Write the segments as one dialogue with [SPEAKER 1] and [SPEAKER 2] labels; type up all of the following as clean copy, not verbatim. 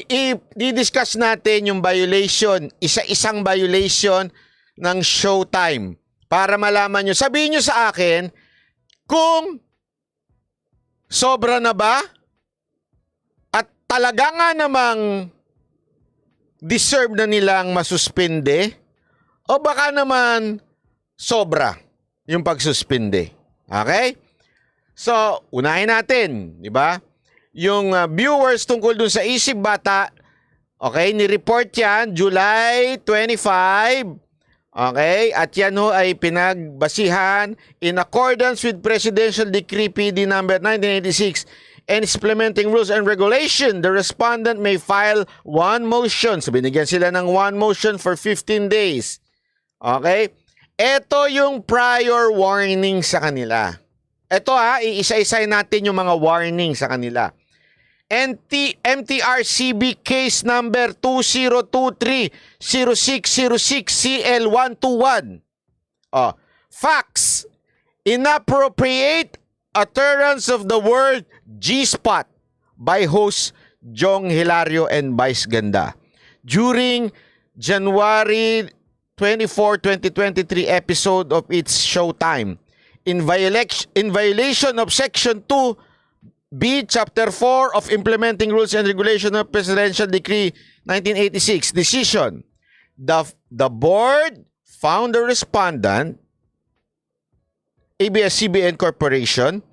[SPEAKER 1] I-discuss natin yung violation, isa-isang violation ng Showtime para malaman nyo. Sabihin nyo sa akin kung sobra na ba at talaga nga namang deserve na nilang masuspende o baka naman sobra yung pagsuspende. Okay? So, unahin natin, di ba? Yung viewers tungkol dun sa Isip Bata, okay, ni-report yan July 25. Okay, at yan ho ay pinagbasihan in accordance with Presidential Decree PD number 1986 and implementing rules and regulation. The respondent may file one motion. So binigyan sila ng one motion for 15 days. Okay? Ito yung prior warning sa kanila. Ito iisa-isay natin yung mga warning sa kanila. MTRCB case number 2023-0606-CL121. Facts. Inappropriate utterance of the word G-spot by host Jong Hilario and Vice Ganda during January 24, 2023 episode of its Showtime. In violation of Section 2B, Chapter 4 of Implementing Rules and Regulation of Presidential Decree 1986 decision, the board found the respondent, ABS-CBN Corporation,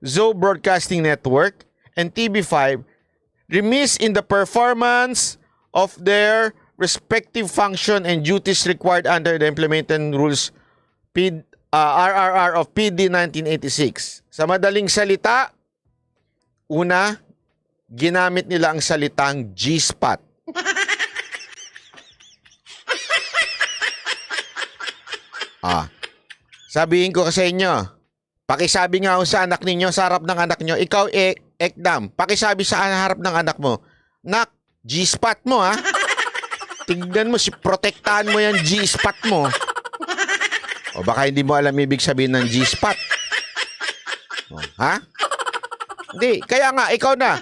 [SPEAKER 1] Zoe Broadcasting Network, and TV5 remiss in the performance of their respective function and duties required under the Implementing Rules RRR of PD 1986. Sa madaling salita, una, ginamit nila ang salitang G-spot. Sabihin ko sa inyo, pakisabi nga ako sa anak ninyo, sa harap ng anak nyo, ikaw, Ekdam, pakisabi sa harap ng anak mo, nak, G-spot mo ha. Tignan mo, protektahan mo yan G-spot mo. O baka hindi mo alam ibig sabihin ng G-spot. Ha? Hindi, kaya nga, ikaw na.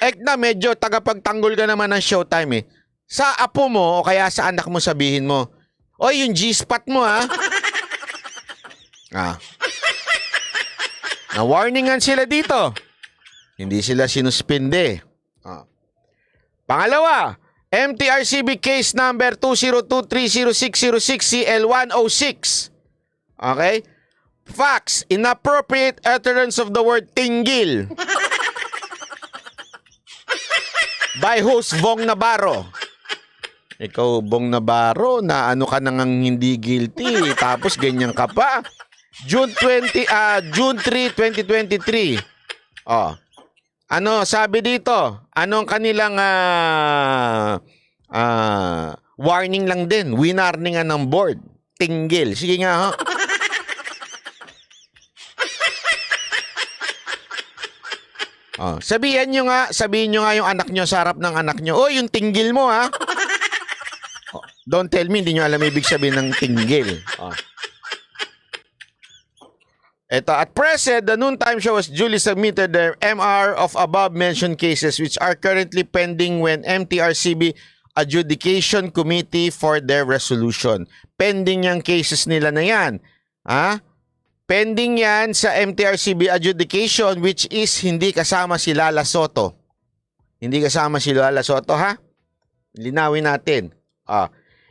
[SPEAKER 1] Ekdam, medyo tagapagtanggol ka naman ng Showtime eh. Sa apo mo o kaya sa anak mo sabihin mo, oy, yung G-spot mo ha. Na-warningan sila dito. Hindi sila sinuspinde. Pangalawa, MTRCB case number 2023-0606-CL106. Okay? Facts. Inappropriate utterance of the word tinggil by host Bong Navarro. Ikaw, Bong Navarro, na ano ka nang hindi guilty, tapos ganyan ka pa. June 3, 2023. Ano sabi dito? Anong kanilang warning lang din? Winarningan ng board. Tinggil. Sige nga ho. Sabihin nyo nga yung anak nyo sa harap ng anak nyo. Oh, yung tinggil mo ha. Don't tell me hindi nyo alam ibig sabihin ng tinggil. Ito, at present, the noontime show has duly submitted their MR of above-mentioned cases which are currently pending when MTRCB Adjudication Committee for their resolution. Pending yung cases nila na yan. Pending yan sa MTRCB Adjudication which is hindi kasama si Lala Soto. Hindi kasama si Lala Soto, ha? Linawin natin.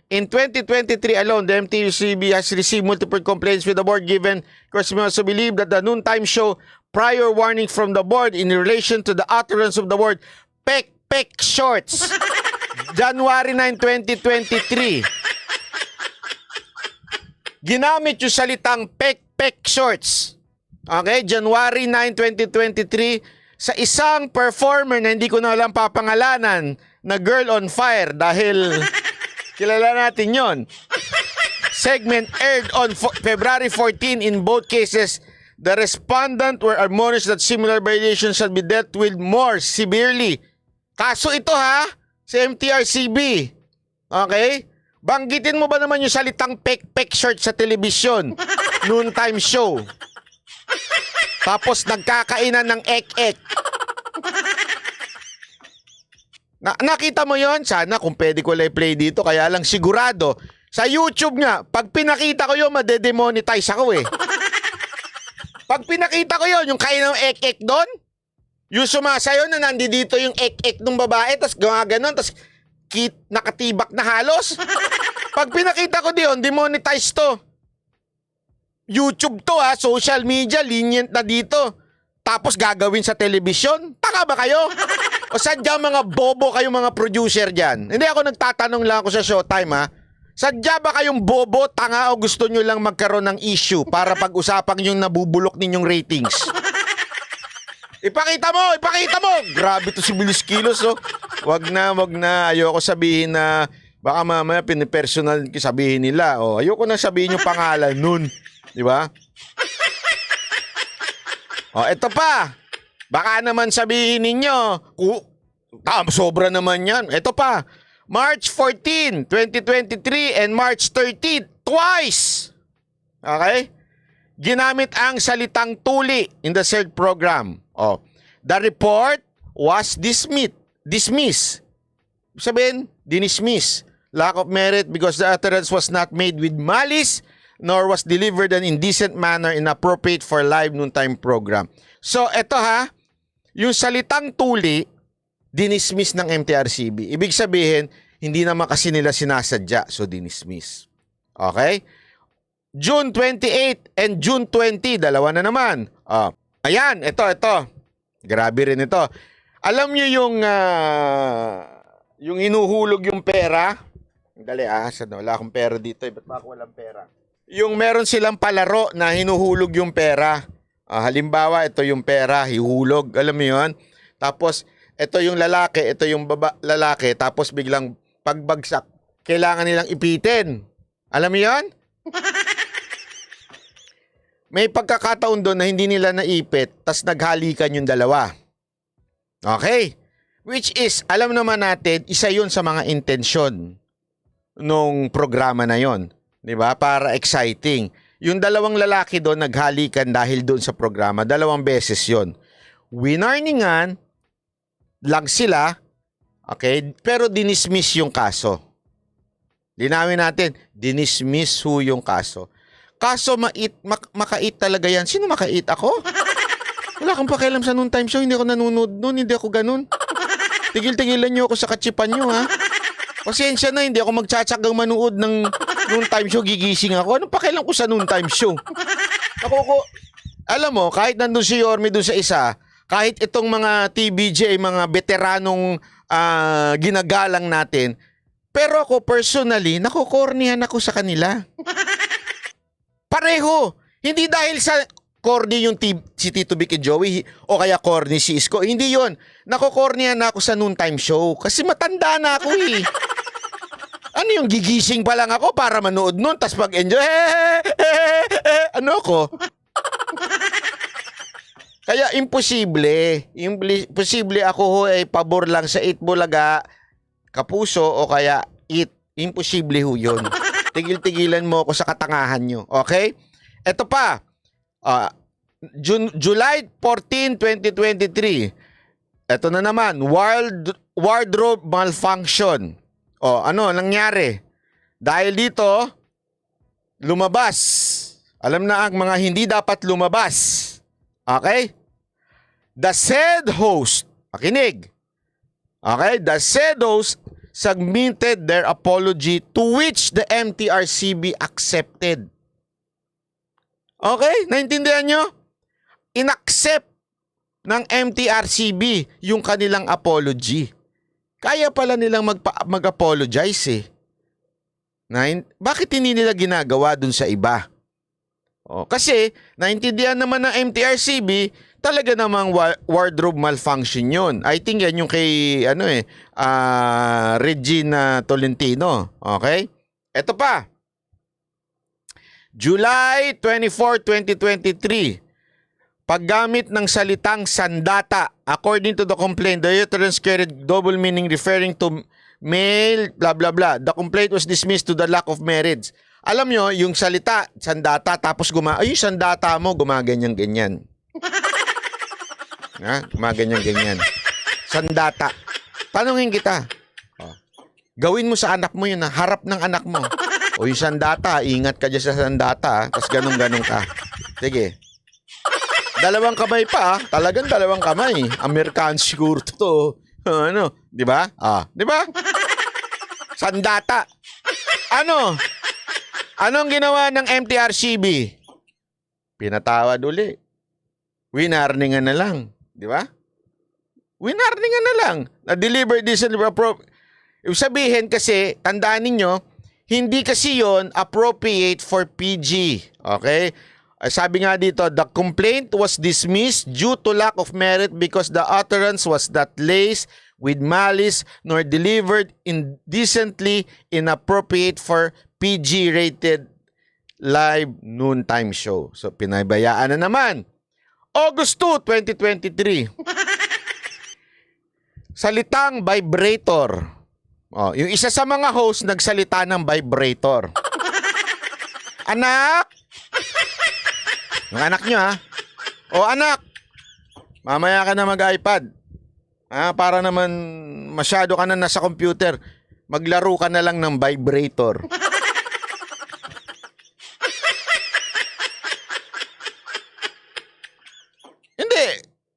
[SPEAKER 1] In 2023 alone, the MTRCB has received multiple complaints with the board given because we also believe that the noontime show prior warning from the board in relation to the utterance of the word pek shorts. January 9, 2023. Ginamit yung salitang pek shorts. Okay? January 9, 2023 sa isang performer na hindi ko na alam papangalanan na Girl on Fire dahil kilala natin yon. Segment aired on February 14. In both cases, the respondent were admonished that similar violations shall be dealt with more severely. Kaso ito ha, sa MTRCB. Okay? Banggitin mo ba naman yung salitang pek short sa telebisyon? Noontime show. Tapos nagkakainan ng ek-ek. Nakita mo yon? Sana kung pwede ko play dito. Kaya lang sigurado. Sa YouTube nga, pag pinakita ko yun, madedemonetize ako eh. Pag pinakita ko yun, yung kain ng ek-ek doon, yung sumasayo na nandito yung ek-ek ng babae, tapos gumaganon, tapos nakatibak na halos. Pag pinakita ko diyon, demonetize to. YouTube to ha, social media, lenient na dito. Tapos gagawin sa telebisyon? Taka ba kayo? O sadya mga bobo kayong mga producer dyan? Hindi ako nagtatanong lang ako sa Showtime ha. Sadya ba kayong bobo, tanga o gusto nyo lang magkaroon ng issue para pag-usapan yung nabubulok ninyong ratings? Ipakita mo! Ipakita mo! Grabe to si Bilis Kilos oh. Wag na. Ayoko sabihin na baka mamaya pinipersonal sabihin nila. Oh, ayoko na sabihin yung pangalan nun. Di ba? Oh, eto pa. Baka naman sabihin ninyo, sobra naman yan. Eto pa. March 14, 2023 and March 13, twice. Okay? Ginamit ang salitang tuli in the said program. Oh, the report was dismissed. Sabihin, dinismiss. Lack of merit because the utterance was not made with malice nor was delivered in indecent manner inappropriate for live noontime program. So, eto ha, yung salitang tuli, dinismiss ng MTRCB. Ibig sabihin, hindi naman kasi nila sinasadya, so dinismiss. Okay? June 28 and June 20, dalawa na naman. Oh. Ayan, ito. Grabe rin ito. Alam nyo yung hinuhulog yung pera? Dali wala akong pera dito. Ba't ba ako walang pera? Yung meron silang palaro na hinuhulog yung pera. Halimbawa, ito yung pera, hihulog. Alam mo yun? Tapos, ito yung lalaki, ito yung lalaki. Tapos biglang pagbagsak, kailangan nilang ipitin. Alam mo yun? May pagkakataon doon na hindi nila naipit, tas naghalikan yung dalawa. Okay? Which is, alam naman natin, isa yun sa mga intensyon nung programa na yon, di ba? Para exciting. Yung dalawang lalaki doon naghalikan dahil doon sa programa, 2 beses yon. Winarningan lang sila, okay? Pero dinismiss yung kaso. Linawin natin, dinismiss yung kaso. Kaso makait talaga yan. Sino makait? Ako? Wala kang pakialam sa noontime show. Hindi ako nanonood noon. Hindi ako ganun. Tigil-tigilan nyo ako sa katsipan nyo, ha? Pasensya na, hindi ako magtsatsagang manood ng noontime show. Gigising ako. Anong pakialam ko sa noontime show? Alam mo, kahit nandun si Yorme dun sa isa, kahit itong mga TBJ, mga veteranong ginagalang natin, pero ako personally, nakukornihan ako sa kanila. Pareho. Hindi dahil sa corny yung si Tito Vic and Joey o kaya corny si Isko. Hindi yon. Nakukornihan na ako sa noontime show kasi matanda na ako eh. Ano yung gigising pa lang ako para manood nun tas pag-enjoy. Ano ko? Kaya imposible. Imposible ako ho ay pabor lang sa Itbulaga, Kapuso o kaya Imposible ho yun. Tigil-tigilan mo ako sa katangahan nyo. Okay? Ito pa. July 14, 2023. Ito na naman. Wardrobe malfunction. Ano nangyari? Dahil dito, lumabas. Alam na ang mga hindi dapat lumabas. Okay? The said host. Makinig. Okay? The said host submitted their apology to which the MTRCB accepted. Okay? Naintindihan nyo? Inaccept ng MTRCB yung kanilang apology. Kaya pala nilang mag-apologize eh. Bakit hindi nila ginagawa dun sa iba? Kasi naintindihan naman ng MTRCB, talaga namang wardrobe malfunction yun. I think yan yung kay Regina Tolentino. Okay? Ito pa. July 24, 2023. Paggamit ng salitang sandata. According to the complaint, the utterance carried double meaning referring to male, blah, blah, blah. The complaint was dismissed to the lack of marriage. Alam nyo, yung salita, sandata, tapos yung sandata mo, gumaganyan-ganyan. Gumaganyan-ganyan. Sandata. Tanungin kita. Oh. Gawin mo sa anak mo yun, harap ng anak mo. O yung sandata, ingat ka dyan sa sandata, tapos ganun-ganun ka. Sige. Dalawang kamay pa, talagang dalawang kamay. American siguro to. Ano, di ba? Di ba? Sandata. Ano? Anong ginawa ng MTRCB? Pinatawad uli. Winarningan na lang. Di ba? Winarningan na lang. Na-deliver this and Ibig sabihin kasi, tandaan ninyo, hindi kasi yon appropriate for PG. Okay? Sabi nga dito, the complaint was dismissed due to lack of merit because the utterance was not laced with malice nor delivered indecently inappropriate for PG-rated live noontime show. So, pinabayaan na naman. August 2, 2023. Salitang vibrator. Yung isa sa mga host nagsalita ng vibrator. Anak! Yung anak nyo, ha? Anak! Mamaya ka na mag-iPad. Para naman masyado ka na nasa computer. Maglaro ka na lang ng vibrator. Hindi.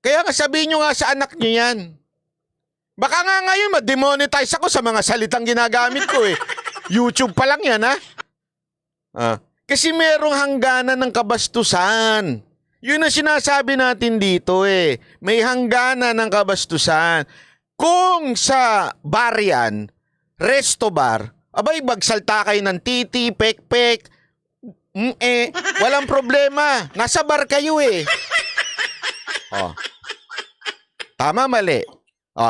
[SPEAKER 1] Kaya nga sabihin nyo nga sa anak nyo yan. Baka nga ngayon ma-demonetize ako sa mga salitang ginagamit ko eh. YouTube pa lang yan, ha? Kasi merong hangganan ng kabastusan. Yun ang sinasabi natin dito eh. May hangganan ng kabastusan. Kung sa bar yan, resto bar, abay magsalta kayo ng titi, pek-pek, walang problema. Nasa bar kayo eh. Tama, mali.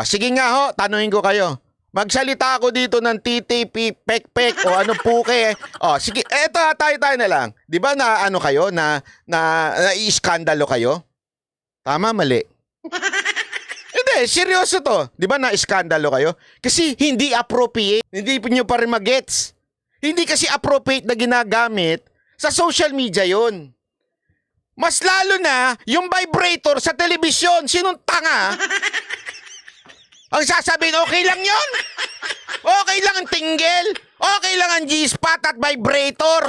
[SPEAKER 1] Sige nga ho, tanungin ko kayo. Magsalita ako dito ng TTP, pek-pek, o ano puke. Sige, eto tayo na lang. Di ba na ano kayo, na i-skandalo kayo? Tama, mali. Hindi, seryoso to. Di ba na iskandalo kayo? Kasi hindi appropriate. Hindi nyo pa rin magets. Hindi kasi appropriate na ginagamit sa social media yon. Mas lalo na yung vibrator sa telebisyon. Sinong tanga? Ang sasabihin, okay lang yon? Okay lang ang tinggel? Okay lang ang G-spot at vibrator?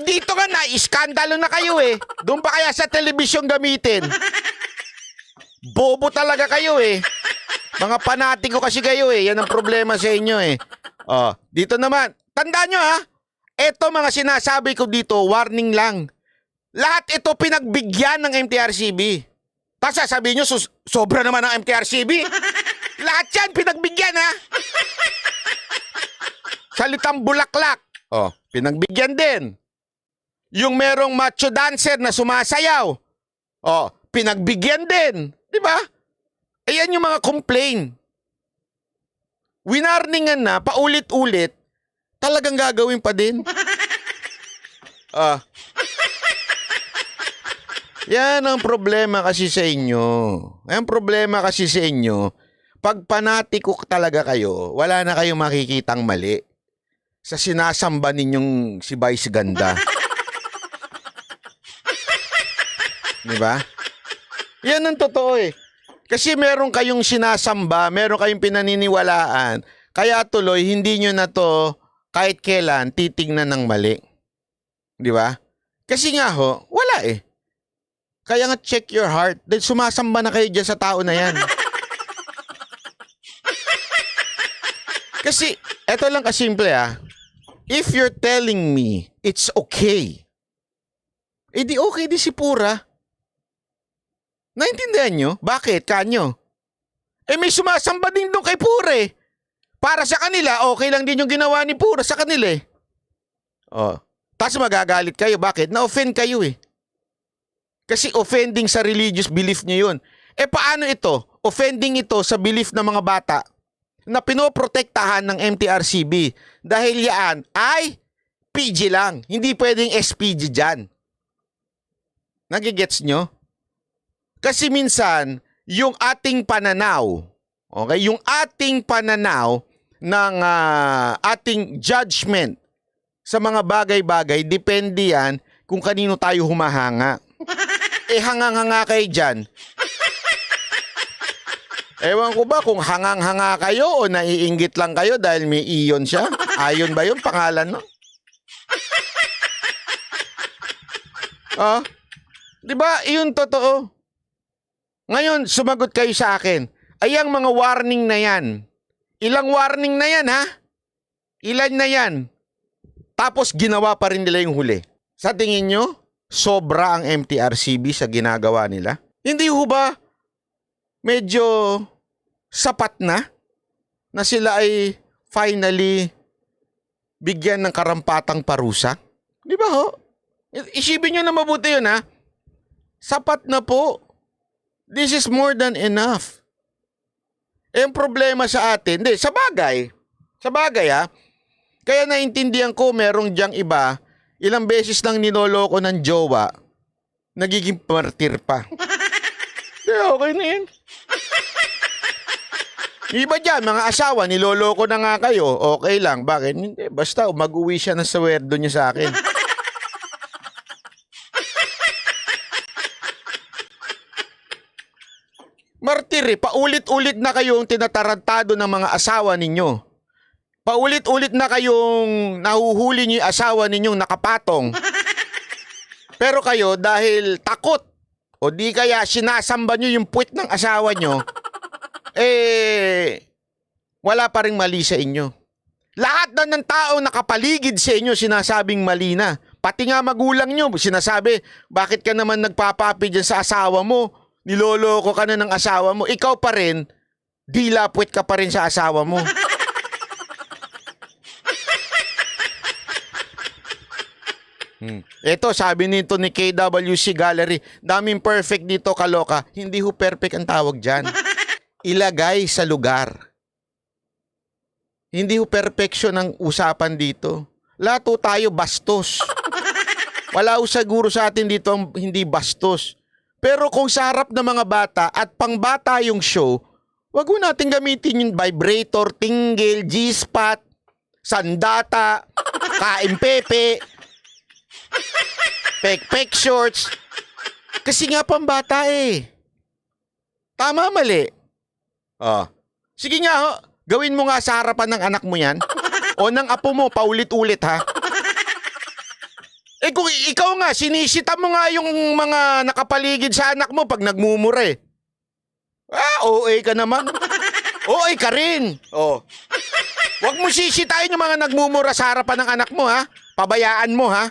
[SPEAKER 1] Dito nga na, iskandalo na kayo eh. Doon pa kaya sa telebisyon gamitin? Bobo talaga kayo eh. Mga panatiko kasi kayo eh. Yan ang problema sa inyo eh. Dito naman, tandaan nyo ha, eto mga sinasabi ko dito, warning lang. Lahat ito pinagbigyan ng MTRCB. Tapos sasabihin nyo, sobra naman ng MTRCB. Lahat yan pinagbigyan ha. Salitang bulaklak. Pinagbigyan din. Yung merong macho dancer na sumasayaw. Pinagbigyan din. Di ba? Ayan yung mga complaint. Winarningan na, paulit-ulit, talagang gagawin pa din. Yan ang problema kasi sa inyo. Ang problema kasi sa inyo, pag panatiko talaga kayo, wala na kayong makikitang mali sa sinasamba ninyong si Vice Ganda. Diba? Yan ang totoo eh. Kasi meron kayong sinasamba, meron kayong pinaniniwalaan, kaya tuloy hindi nyo na to kahit kailan titingnan ng mali. Diba? Kasi nga ho, wala eh. Kaya nga check your heart. Dahil sumasamba na kayo dyan sa tao na yan. Kasi, eto lang kasimple If you're telling me it's okay, di okay di si Pura. Naintindihan nyo? Bakit? Kanyo? May sumasamba din doon kay Pura eh. Para sa kanila, okay lang din yung ginawa ni Pura sa kanila eh. Tapos magagalit kayo. Bakit? Na-offend kayo eh. Kasi offending sa religious belief niyo yun. Paano ito? Offending ito sa belief ng mga bata na pinoprotektahan ng MTRCB. Dahil yan ay PG lang. Hindi pwedeng SPG dyan. Nagigets nyo? Kasi minsan, yung ating pananaw, okay? Yung ating pananaw ng ating judgment sa mga bagay-bagay, depende yan kung kanino tayo humahanga. hangang-hanga kayo dyan. Ewan ko ba kung hangang-hanga kayo o naiinggit lang kayo dahil may iyon siya. Ayon ba yung pangalan, no? Di ba? Iyon totoo. Ngayon, sumagot kayo sa akin. Ay, ang mga warning na yan. Ilang warning na yan, ha? Ilan na yan? Tapos ginawa pa rin nila yung huli. Sa tingin nyo, sobra ang MTRCB sa ginagawa nila? Hindi ho ba medyo sapat na sila ay finally bigyan ng karampatang parusa? Di ba ho? Isipin nyo na mabuti yun, ha? Sapat na po. This is more than enough. Ang problema sa atin, sa bagay ha, kaya naintindihan ko merong diyang iba, ilang beses nang ninoloko ng jowa, nagiging martir pa. Okay na yan. Iba dyan, mga asawa, niloloko na nga kayo, okay lang. Bakit? Hindi, basta mag-uwi siya ng swerdo niya sa akin. Martir paulit-ulit na kayong tinatarantado ng mga asawa ninyo. Paulit-ulit na kayong nahuhuli niyo yung asawa ninyong nakapatong. Pero kayo dahil takot o di kaya sinasamba niyo yung puwit ng asawa niyo, wala pa ring mali sa inyo. Lahat na ng tao nakapaligid sa inyo sinasabing mali na. Pati nga magulang niyo sinasabi, bakit ka naman nagpapapi dyan sa asawa mo? Niloloko ka na ng asawa mo. Ikaw pa rin, dilapwit ka pa rin sa asawa mo. Ito, sabi nito ni KWC Gallery, daming perfect dito, kaloka. Hindi ho perfect ang tawag dyan. Ilagay sa lugar. Hindi ho perfection ang usapan dito. Lahat ho tayo bastos. Wala ho siguro sa atin dito ang hindi bastos. Pero kung sa harap ng mga bata at pangbata yung show, wag mo natin gamitin yung vibrator, tinggil, G-spot, sandata, kaimpepe, pek-pek shorts. Kasi nga pambata eh. Tama, mali. Sige nga, gawin mo nga sa harapan ng anak mo yan. O ng apo mo, paulit-ulit ha. Kung ikaw nga, sinisita mo nga yung mga nakapaligid sa anak mo pag nagmumura eh. OA ka naman. OA ka rin. Huwag mo sisitain yung mga nagmumura sa harapan ng anak mo ha. Pabayaan mo ha.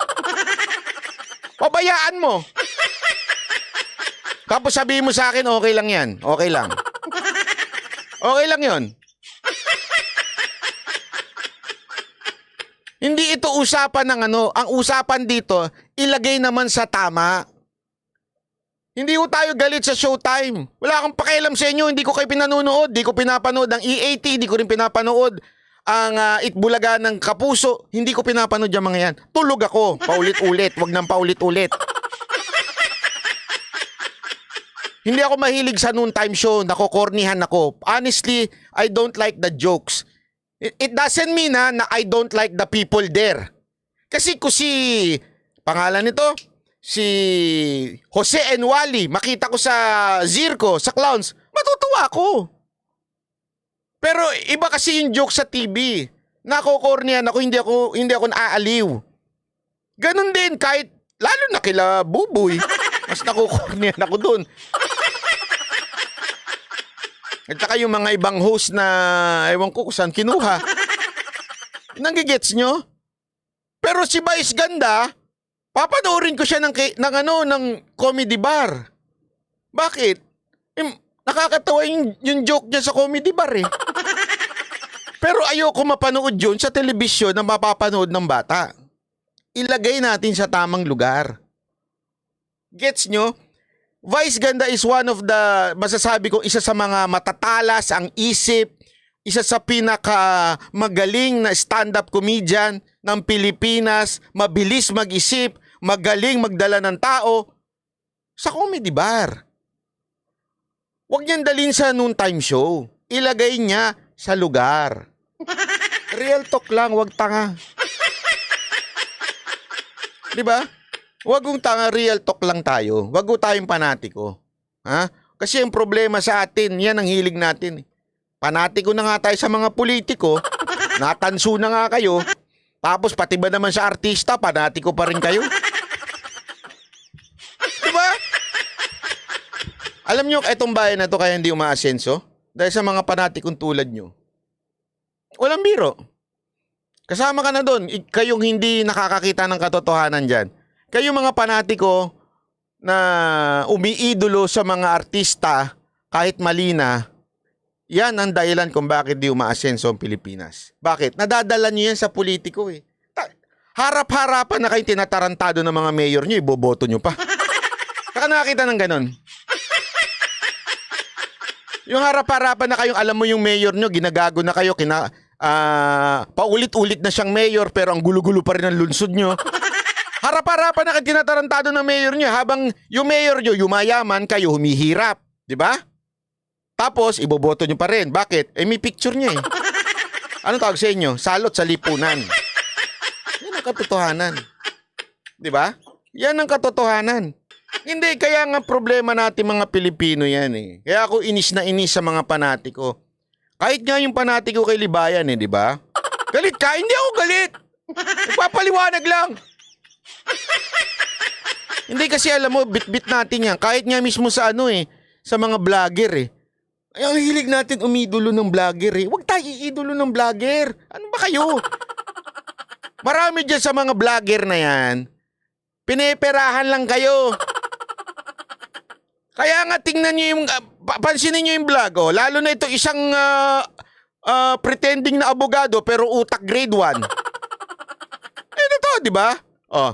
[SPEAKER 1] Pabayaan mo. Tapos sabihin mo sa akin, okay lang yan. Okay lang. Okay lang yun. Hindi ito usapan ng ang usapan dito, ilagay naman sa tama. Hindi ko tayo galit sa Showtime. Wala akong pakialam sa inyo, hindi ko kayo pinanonood, hindi ko pinapanood ang EAT, hindi ko rin pinapanood ang Itbulaga ng Kapuso, hindi ko pinapanood yung mga yan. Tulog ako, paulit-ulit, wag nang paulit-ulit. Hindi ako mahilig sa noontime show, nakokornihan ako. Honestly, I don't like the jokes. It doesn't mean na I don't like the people there. Kasi kung si, pangalan nito, si Jose Enwali, makita ko sa Zirko, sa Clowns, matutuwa ako. Pero iba kasi yung joke sa TV. Nakokornihan ako, hindi ako naaaliw. Ganon din, kahit, lalo na kila Buboy, mas nakokornihan ako dun. At saka yung mga ibang host na ewan ko kung saan kinuha. Nanggigets nyo? Pero si Vice Ganda, papanoorin ko siya ng comedy bar. Bakit? Nakakatawa yung joke niya sa comedy bar eh. Pero ayoko mapanood yun sa telebisyon na mapapanood ng bata. Ilagay natin sa tamang lugar. Gets nyo? Vice Ganda is one of the, masasabi ko, isa sa mga matatalas ang isip, isa sa pinaka magaling na stand-up comedian ng Pilipinas, mabilis mag-isip, magaling magdala ng tao sa comedy bar. Huwag niyang dalhin sa noontime show. Ilagay niya sa lugar. Real talk lang, huwag tanga. Diba? Wag kong tanga, real talk lang tayo. Wag ko tayong panatiko. Ha? Kasi yung problema sa atin, yan ang hilig natin. Panatiko na nga tayo sa mga politiko. Natanso na nga kayo. Tapos pati ba naman sa artista, panatiko pa rin kayo? Diba? Alam nyo, etong bayan na to kaya hindi umaasenso? Dahil sa mga panatikong tulad nyo. Walang biro. Kasama ka na doon. Kayong hindi nakakakita ng katotohanan dyan. Kayong mga panatiko na umiidolo sa mga artista kahit mali na, yan ang dahilan kung bakit di umaasenso ang Pilipinas. Bakit? Nadadala nyo yan sa politiko eh. Harap-harapan na kayong tinatarantado ng mga mayor nyo, iboboto nyo pa. Saka nakakita ng ganon. Yung harap-harapan na kayong alam mo yung mayor nyo, ginagago na kayo, paulit-ulit na siyang mayor pero ang gulo-gulo pa rin ang lunsod nyo. Harap-harapan na kayo tinatarantado ng mayor nyo habang yung mayor nyo, yumayaman, kayo humihirap. Diba? Tapos, iboboto nyo pa rin. Bakit? Eh, may picture niya eh. Anong tawag sa inyo? Salot sa lipunan. Yan ang katotohanan. Diba? Yan ang katotohanan. Hindi, kaya nga problema natin mga Pilipino yan eh. Kaya ako inis na inis sa mga panatiko. Kahit nga yung panatiko kay Libayan eh, diba? Galit ka? Hindi ako galit. Nagpapaliwanag lang. Hindi kasi alam mo, bit-bit natin yan. Kahit nga mismo sa sa mga vlogger eh. Ay, ang hilig natin umidolo ng vlogger eh. Huwag tayo iidolo ng vlogger. Ano ba kayo? Marami dyan sa mga vlogger na yan. Pineperahan lang kayo. Kaya nga tingnan nyo yung, pansinin nyo yung vlog. Oh. Lalo na ito isang pretending na abogado pero utak grade 1. Ito to, di ba? Oh.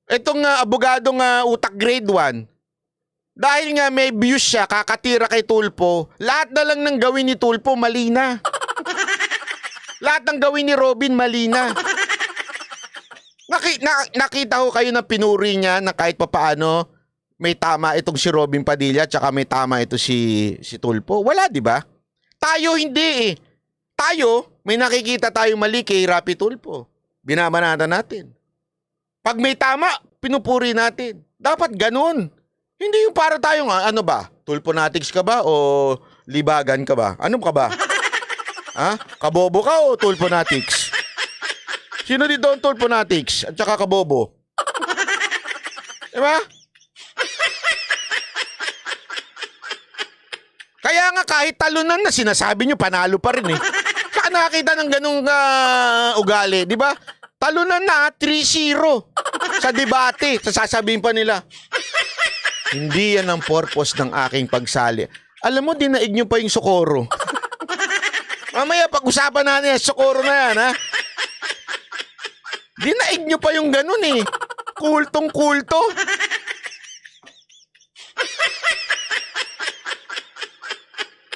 [SPEAKER 1] Itong abogadong utak grade 1. Dahil nga may views siya, kakatira kay Tulfo, lahat na lang ng gawin ni Tulfo, mali na. Lahat ng gawin ni Robin, mali na. Nakita ko kayo na pinuri niya na kahit papaano may tama itong si Robin Padilla tsaka may tama ito si Tulfo. Wala, di ba? Tayo hindi eh. Tayo, may nakikita tayong mali kay Rapi Tulfo. Binabanatan natin. Pag may tama, pinupuri natin. Dapat ganun. Hindi yung para tayong, ano ba? Tulfonatics ka ba o libagan ka ba? Ano ka ba? Ha? Kabobo ka o Tulfonatics? Sino dito ang Tulfonatics at saka kabobo? Diba? Kaya nga kahit talunan na sinasabi nyo, panalo pa rin eh. Saka nakakita ng ganung ugali, di ba? Talunan na, 3-0 sa debate. Sasabihin pa nila, hindi yan ang purpose ng aking pagsali. Alam mo, dinaig nyo pa yung Socorro. Mamaya, pag-usapan natin yung Socorro na yan, ha? Dinaig nyo pa yung ganun eh. Kultong-kulto.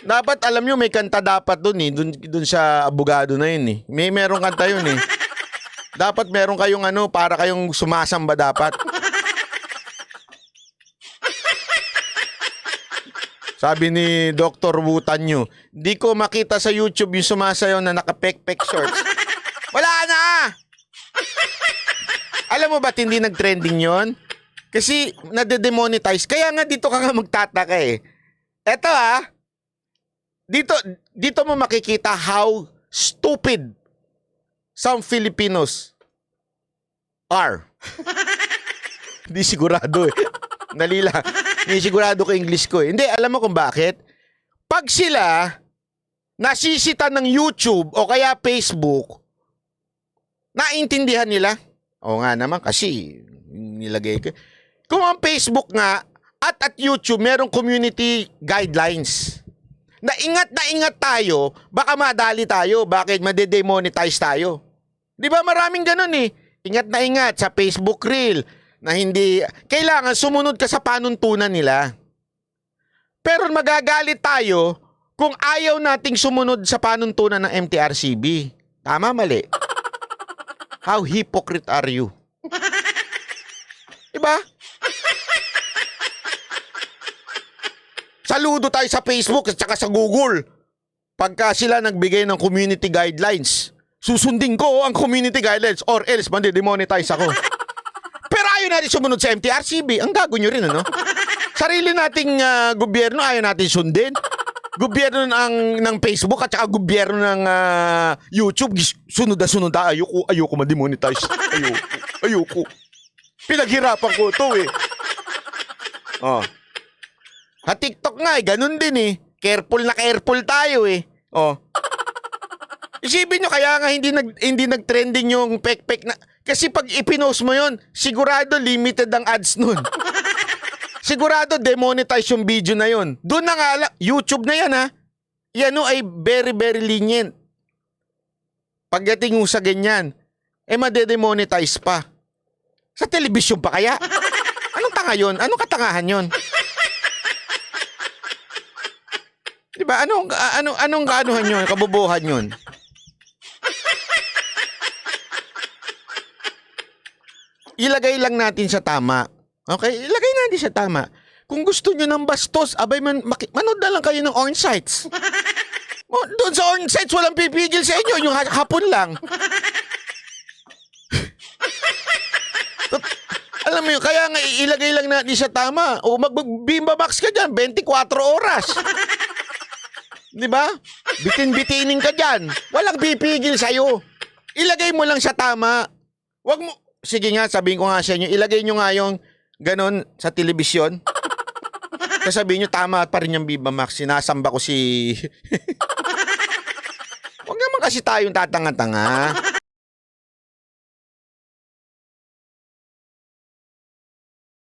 [SPEAKER 1] Dapat, alam nyo, may kanta dapat dun eh. Dun sa abogado na yun eh. Merong kanta yun eh. Dapat meron kayong para kayong sumasamba dapat. Sabi ni Dr. Wu Tanyo, di ko makita sa YouTube yung sumasayaw na naka-pek-pek shorts. Wala na! Alam mo ba't hindi nag-trending yon? Kasi nade-demonetize. Kaya nga dito ka nga magtataka eh. Eto dito mo makikita how stupid some Filipinos are. Hindi sigurado eh. Nalila. Hindi sigurado ko English ko eh. Hindi, alam mo kung bakit? Pag sila nasisita ng YouTube o kaya Facebook, naintindihan nila. O nga naman kasi nilagay ko. Kung ang Facebook nga at YouTube merong community guidelines. Na ingat tayo, baka madali tayo, bakit madedemonetize tayo. Di ba maraming ganun eh. Ingat na ingat sa Facebook Reel na hindi, kailangan sumunod ka sa panuntunan nila. Pero magagalit tayo kung ayaw nating sumunod sa panuntunan ng MTRCB. Tama, mali? How hypocrite are you? Diba? Saludo tayo sa Facebook at saka sa Google. Pagka sila nagbigay ng community guidelines, susundin ko ang community guidelines or else mandi-demonetize ako. Pero ayaw natin sumunod sa MTRCB. Ang gago nyo rin, ano? Sarili nating gobyerno, ayaw natin sundin. Gobyerno ng Facebook at saka gobyerno ng YouTube, sunod na sunod. Ayoko ma-demonetize. Ayoko. Pinaghirapan ko ito eh. Oh. Ha, TikTok nga eh, ganun din eh. Careful tayo eh. Oh. Isipin nyo, kaya nga hindi nag-trending yung pek-pek na. Kasi pag ipinost mo yon, sigurado limited ang ads nun. Sigurado demonetize yung video na yon. Doon na nga lang, YouTube na yan ha. Yan o ay very very lenient. Pagdating mo sa ganyan, madedemonetize pa. Sa telebisyon pa kaya? Anong tanga yun? Anong katangahan yun? Diba? Anong kaanuhan yun? Kabubuhan yun? Ilagay lang natin sa tama. Okay? Ilagay natin sa tama. Kung gusto nyo ng bastos, abay manood na lang kayo ng Orange Sites. Doon sa Orange Sites, walang pipigil sa inyo. Yung hapon lang. Alam mo yun, kaya nga ilagay lang natin sa tama. O mag-Bimba Max ka dyan, 24 oras. Di ba? Bitin-bitinin ka dyan. Walang pipigil sa'yo. Ilagay mo lang sa tama. Wag mo. Sige nga, sabihin ko nga sa inyo, ilagay nyo nga yung ganon sa telebisyon. Sasabihin nyo, tama pa rin yung Viva Max. Sinasamba ko si... Huwag naman kasi tayong tatanga-tanga.